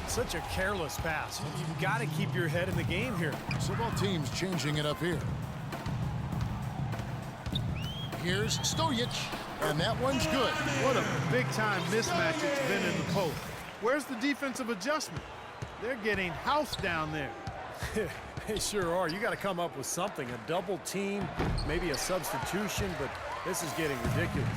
Such a careless pass. You've got to keep your head in the game here. So both teams changing it up here. Here's Stojic, and that one's good. What a big-time mismatch it's been in the post. Where's the defensive adjustment? They're getting housed down there. They sure are. You got to come up with something. A double team, maybe a substitution, but this is getting ridiculous.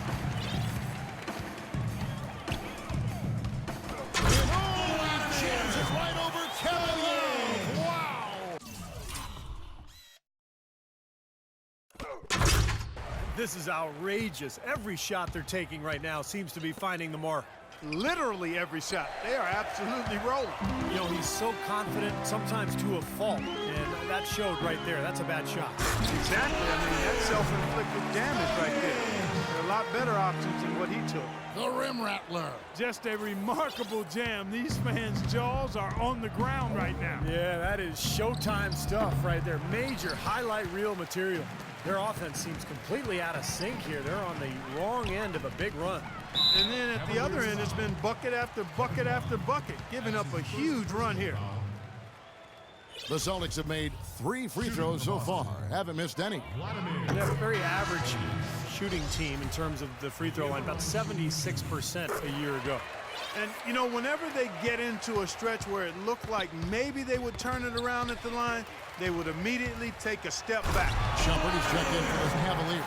This is outrageous. Every shot they're taking right now seems to be finding the mark. Literally every shot. They are absolutely rolling. You know, he's so confident, sometimes to a fault, and that showed right there. That's a bad shot. Exactly. I mean, that's self-inflicted damage right there. There are a lot better options than what he took. The rim rattler. Just a remarkable jam. These fans' jaws are on the ground right now. Yeah, that is Showtime stuff right there. Major highlight reel material. Their offense seems completely out of sync here. They're on the wrong end of a big run. And then at the other end, it's been bucket after bucket after bucket, giving up a huge run here. The Celtics have made 3 free throws so far. Haven't missed any. They're a very average shooting team in terms of the free throw line, about 76% a year ago. And, you know, whenever they get into a stretch where it looked like maybe they would turn it around at the line, they would immediately take a step back. Shumpert is checked in for the Cavaliers.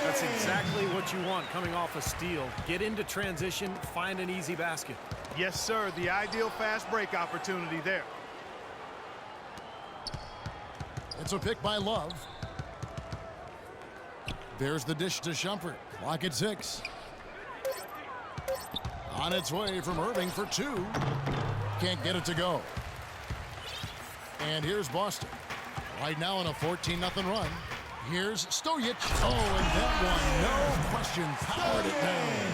That's exactly what you want coming off a steal. Get into transition, find an easy basket. Yes, sir. The ideal fast break opportunity there. It's a pick by Love. There's the dish to Shumpert. Clock at 6. On its way from Irving for 2. Can't get it to go. And here's Boston. Right now on a 14-0 run. Here's Stojic. Oh, and that one, no question, powered it down.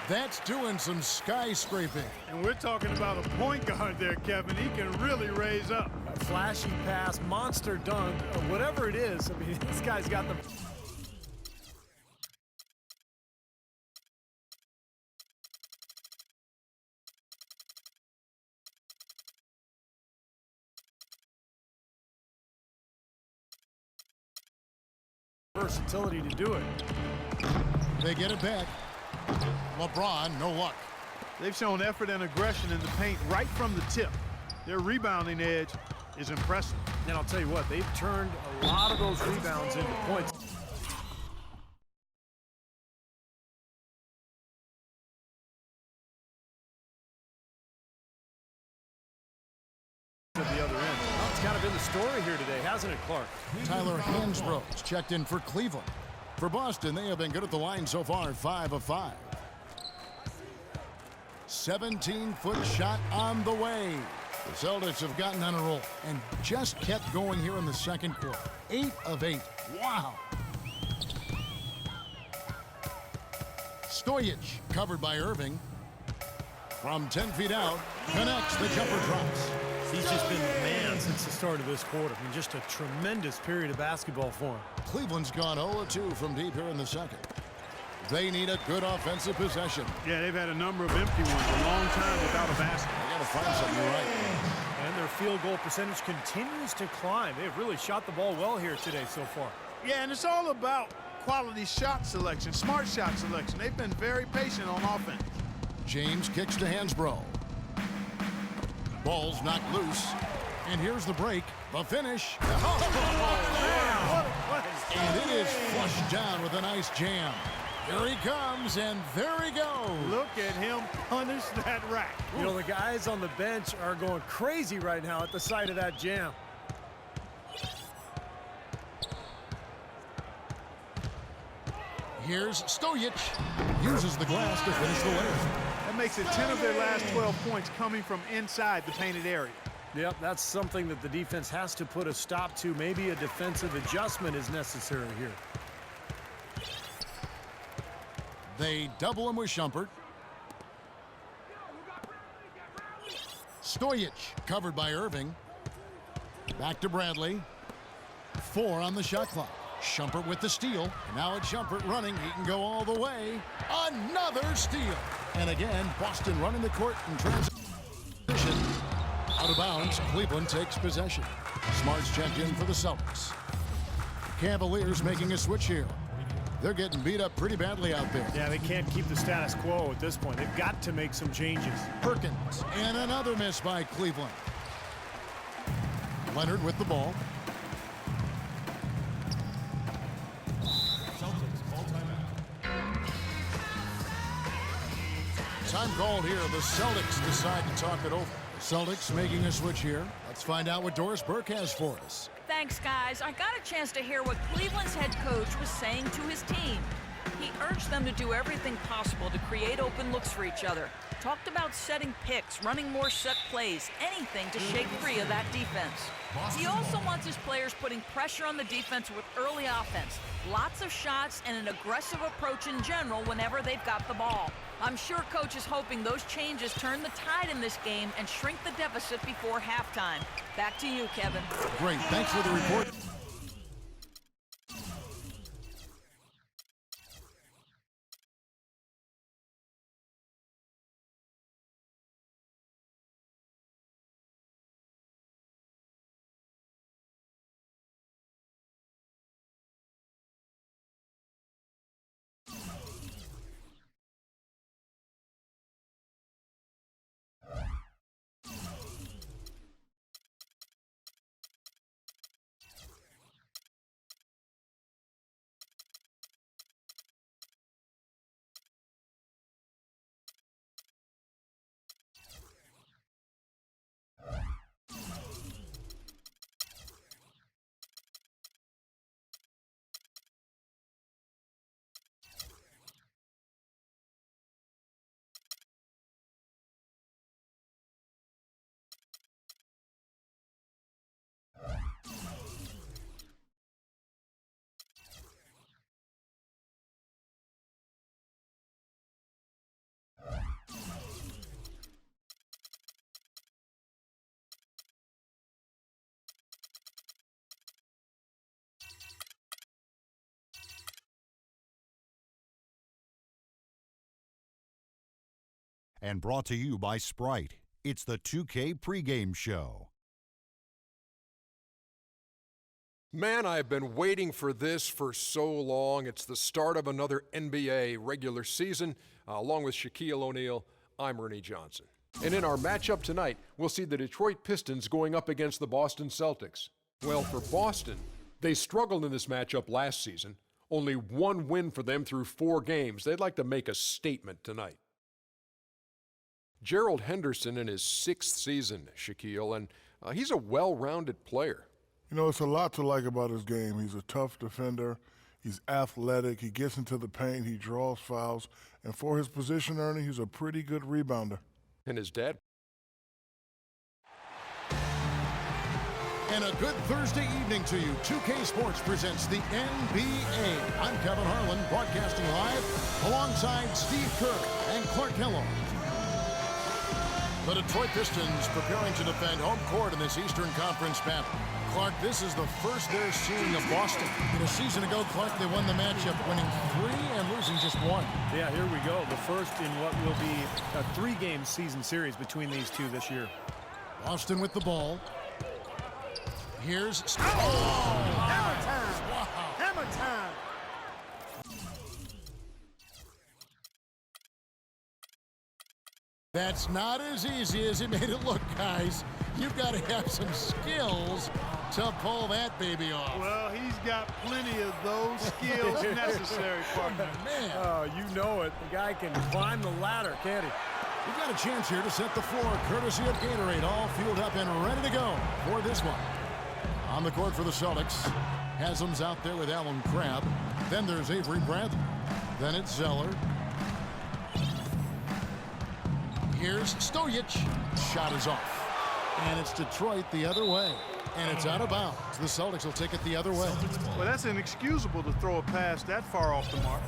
That's doing some skyscraping. And we're talking about a point guard there, Kevin. He can really raise up. A flashy pass, monster dunk, whatever it is. I mean, this guy's got the... versatility to do it. They get it back. LeBron, no luck. They've shown effort and aggression in the paint right from the tip. Their rebounding edge is impressive. And I'll tell you what, they've turned a lot of those rebounds into points. At the other end. Well, it's kind of been the story here today, hasn't it, Clark? Tyler Hansbrough's checked in for Cleveland. For Boston, they have been good at the line so far, 5 of 5. 17-foot shot on the way. The Celtics have gotten on a roll and just kept going here in the second quarter. 8 of 8. Wow. Stojic, covered by Irving. From 10 feet out, connects, the jumper drops. He's just been the man since the start of this quarter. I mean, just a tremendous period of basketball for him. Cleveland's gone 0-2 from deep here in the second. They need a good offensive possession. Yeah, they've had a number of empty ones, a long time without a basket. They got to find something right. And their field goal percentage continues to climb. They've really shot the ball well here today so far. Yeah, and it's all about quality shot selection, smart shot selection. They've been very patient on offense. James kicks to Hansbrough. Ball's knocked loose. And here's the break. The finish. And it is flushed down with a nice jam. Here he comes, and there he goes. Look at him punish that rack. You know, the guys on the bench are going crazy right now at the sight of that jam. Here's Stojic. Uses the glass to finish the layup. That makes it 10 of their last 12 points coming from inside the painted area. Yep, that's something that the defense has to put a stop to. Maybe a defensive adjustment is necessary here. They double him with Shumpert. Stojic, covered by Irving. Back to Bradley. 4 on the shot clock. Shumpert with the steal. Now it's Shumpert running. He can go all the way. Another steal. And again, Boston running the court in transition. Out of bounds, Cleveland takes possession. Smart's checked in for the Celtics. Cavaliers making a switch here. They're getting beat up pretty badly out there. Yeah, they can't keep the status quo at this point. They've got to make some changes. Perkins, and another miss by Cleveland. Leonard with the ball. Time called here. The Celtics decide to talk it over. Celtics making a switch here. Let's find out what Doris Burke has for us. Thanks, guys. I got a chance to hear what Cleveland's head coach was saying to his team. He urged them to do everything possible to create open looks for each other. Talked about setting picks, running more set plays, anything to shake free of that defense. He also wants his players putting pressure on the defense with early offense, lots of shots, and an aggressive approach in general whenever they've got the ball. I'm sure Coach is hoping those changes turn the tide in this game and shrink the deficit before halftime. Back to you, Kevin. Great. Thanks for the report. And brought to you by Sprite. It's the 2K pregame show. Man, I've been waiting for this for so long. It's the start of another NBA regular season. Along with Shaquille O'Neal, I'm Ernie Johnson. And in our matchup tonight, we'll see the Detroit Pistons going up against the Boston Celtics. Well, for Boston, they struggled in this matchup last season. Only one win for them through 4 games. They'd like to make a statement tonight. Gerald Henderson in his 6th season, Shaquille, and he's a well-rounded player. You know, it's a lot to like about his game. He's a tough defender. He's athletic. He gets into the paint. He draws fouls. And for his position, Ernie, he's a pretty good rebounder. And his dad. And a good Thursday evening to you. 2K Sports presents the NBA. I'm Kevin Harlan, broadcasting live alongside Steve Kerr and Clark Kellogg. The Detroit Pistons preparing to defend home court in this Eastern Conference battle. Clark, this is the first they're seeing of Boston. A season ago, Clark, they won the matchup, winning 3 and losing just 1. Yeah, here we go. The first in what will be a 3-game season series between these two this year. Boston with the ball. Here's... Hammer time! Wow. Hammer time! That's not as easy as it made it look, guys. You've got to have some skills to pull that baby off. Well, he's got plenty of those skills necessary, partner. Man. Oh, you know it. The guy can climb the ladder, can't he? We've got a chance here to set the floor, courtesy of Gatorade, all fueled up and ready to go for this one. On the court for the Celtics, Haslam's out there with Alan Crabb. Then there's Avery Bradley. Then it's Zeller. Here's Stojic. Shot is off. And it's Detroit the other way. And it's out of bounds. The Celtics will take it the other way. Well, that's inexcusable to throw a pass that far off the mark.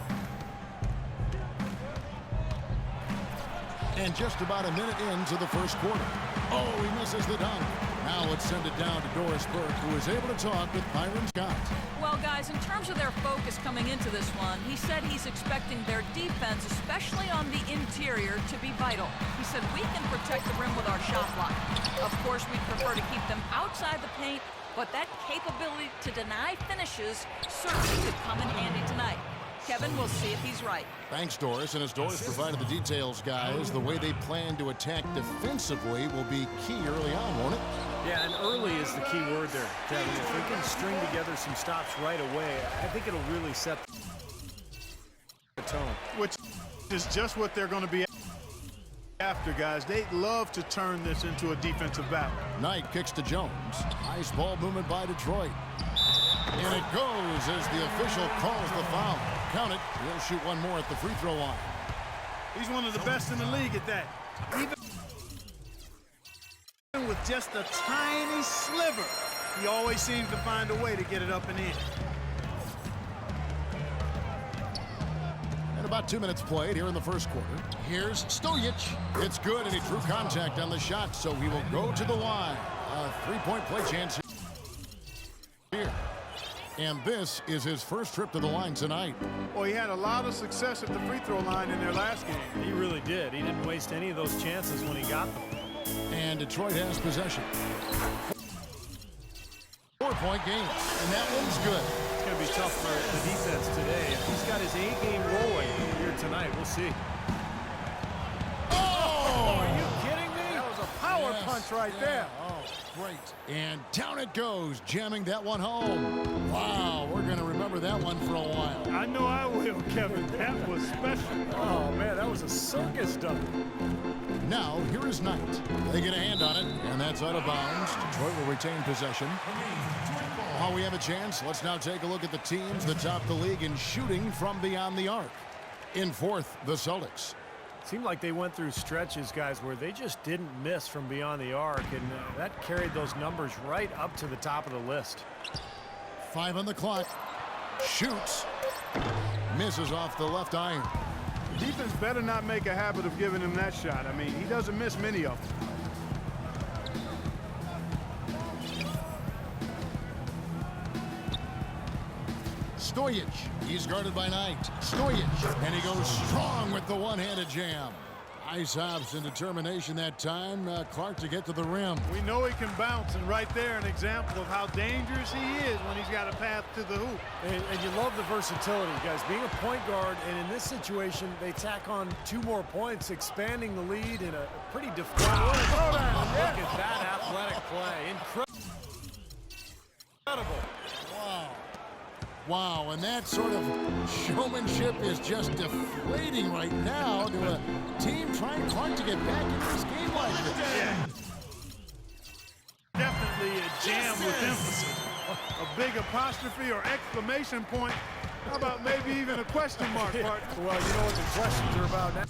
And just about a minute into the first quarter. Oh, he misses the dunk. Now let's send it down to Doris Burke, who is able to talk with Byron Scott. Well, guys, in terms of their focus coming into this one, he said he's expecting their defense, especially on the interior, to be vital. He said we can protect the rim with our shot block. Of course, course, we'd prefer to keep them outside the paint, but that capability to deny finishes certainly could come in handy tonight. Kevin, we'll see if he's right. Thanks, Doris. And as Doris provided the details, guys, the way they plan to attack defensively will be key early on, won't it? Yeah, and early is the key word there, Kevin. If they can string together some stops right away, I think it'll really set the tone. Which is just what they're going to be after, guys. They'd love to turn this into a defensive battle. Knight kicks to Jones. Nice ball movement by Detroit. And it goes as the official calls the foul. Count it. He'll shoot one more at the free throw line. He's one of the best in the league at that. Even with just a tiny sliver, he always seems to find a way to get it up and in. And about 2 minutes played here in the first quarter. Here's Stojic. It's good, and he drew contact on the shot, so he will go to the line. A three-point play chance here. And this is his first trip to the line tonight. Well, he had a lot of success at the free throw line in their last game. He really did. He didn't waste any of those chances when he got them. And Detroit has possession. 4-point game, and that one's good. It's going to be tough for the defense today. If he's got his A-game rolling here tonight, we'll see. Oh! Are you kidding me? That was a power punch right there. Oh, great. And down it goes, jamming that one home. Wow, we're going to remember that one for a while. I know I will, Kevin. That was special. Oh, man, that was a circus dunk. Now, here is Knight. They get a hand on it, and that's out of bounds. Detroit will retain possession. While we have a chance, let's now take a look at the teams that top the league in shooting from beyond the arc. In fourth, the Celtics. Seemed like they went through stretches, guys, where they just didn't miss from beyond the arc, and that carried those numbers right up to the top of the list. 5 on the clock. Shoots. Misses off the left iron. Defense better not make a habit of giving him that shot. I mean, he doesn't miss many of them. Stojic. He's guarded by Knight. Stojic. And he goes strong with the one-handed jam. Nice hops and determination that time. Clark to get to the rim. We know he can bounce, and right there an example of how dangerous he is when he's got a path to the hoop. And you love the versatility, guys. Being a point guard, and in this situation, they tack on 2 more points, expanding the lead in a pretty difficult way. Look at that athletic play. Incredible. Wow. Wow, and that sort of showmanship is just deflating right now to a team trying hard to get back into this game like this. Yeah. Definitely a jam with emphasis. A big apostrophe or exclamation point. How about maybe even a question mark, partner? Well, you know what the questions are about now.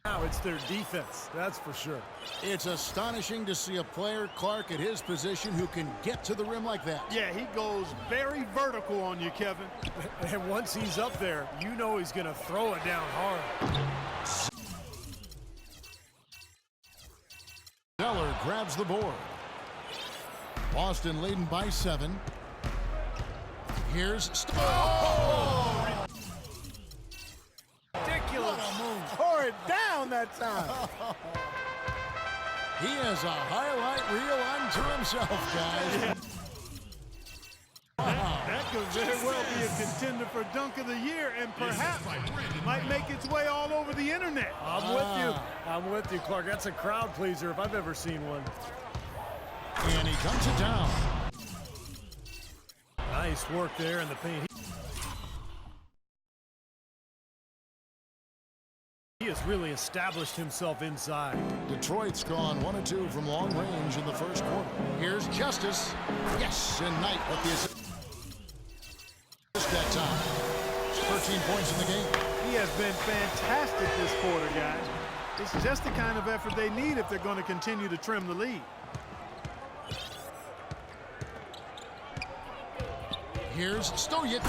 Now it's their defense, that's for sure. It's astonishing to see a player, Clark, at his position who can get to the rim like that. Yeah, he goes very vertical on you, Kevin. And once he's up there, you know he's going to throw it down hard. Zeller grabs the board. Boston leading by 7. Here's Ridiculous. Tore it down that time. He has a highlight reel unto himself, guys. That could very well be a contender for Dunk of the Year, and perhaps might make its way all over the internet. I'm with you. I'm with you, Clark. That's a crowd pleaser if I've ever seen one. And he dunks it down. Nice work there in the paint. He has really established himself inside. Detroit's gone 1 of 2 from long range in the first quarter. Here's Justice. Yes, and Knight with the assist that time. 13 points in the game. He has been fantastic this quarter, guys. It's just the kind of effort they need if they're going to continue to trim the lead. Here's Stojic.